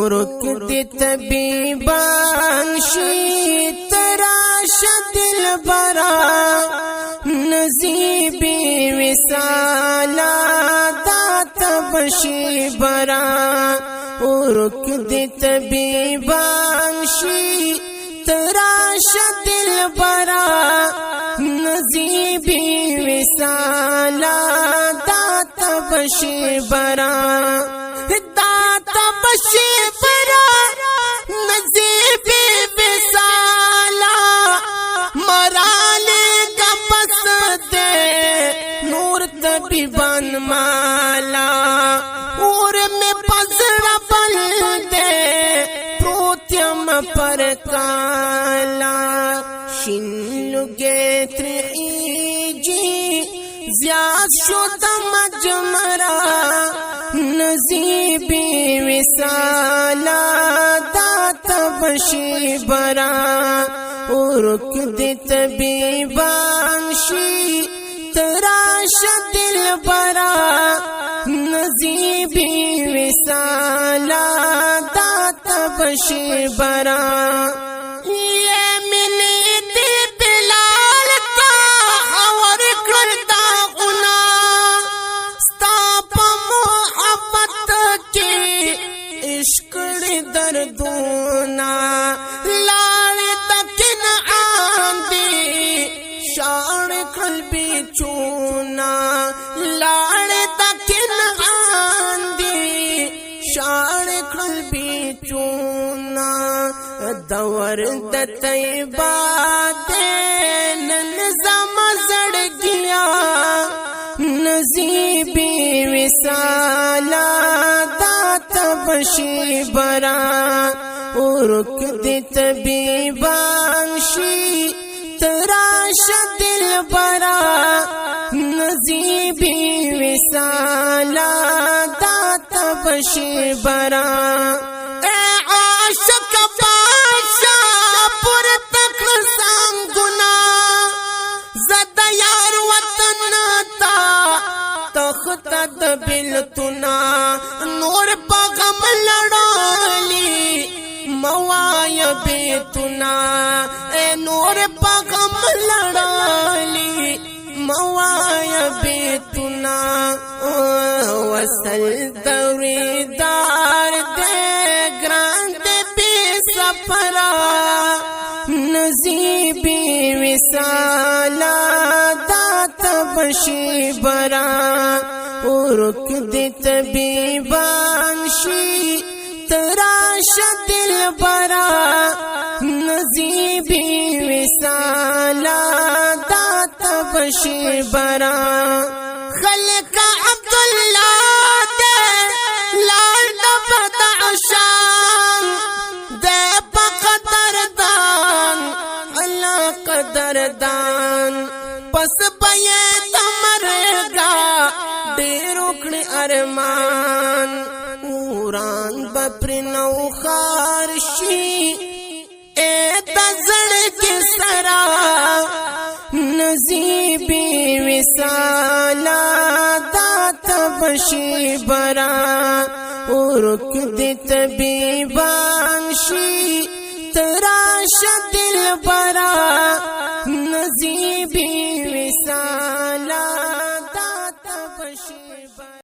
work دی طبیبان شی تراش دل برا نزیبی وصالا داتا بشی برا ورک دی طبیبان شی تراش دل برا نزیبی وصالا داتا بشی برا داتا بشی برا نزیبی وصالا مرالی کا پس دے نور طبیبان مالا اور میں پزڑا بل دے پروتیم پر کالا شن لگے تریجی زیاد شد مجمرا نزیبی وصالا داتا بشی برا ورک دی طبیبان شی تراش دل برا نزیبی وصالا داتا بشی برا دردونا لاڑ تکن آندی شاڑ قلبی چونا لاڑ تکن آندی شاڑ قلبی چونا دور دتیبا دین نظام زڑ گیا نزیبی وصالا داتا بشی برا ورک دی طبیبان شی تراش دل برا نزیبی وصالا داتا بشی برا اے عاشق بادشا پر تک سانگنا زد یار وطن تا تخت دبلتنا نور پغم لڑالی موایا بیتنا اے نور پغم لڑالی موایا بیتنا وصل دوری دار دے گران دے بی سپرا نزیبی وصالا داتا بشی برا ورک دی طبیبان شی تراش دل برا نزیبی وصالا داتا بشی برا خلق عبداللہ دے لال بدع شان دے بقدر دان اللہ قدر دان پس بے تمرگا دیر اکڑ ارمان وران بپر نو خارشی اے تزڑ کے سرا نزیبی وصالا داتا بشی برا ورک دی طبیبان شی تراش دل برا نزیبی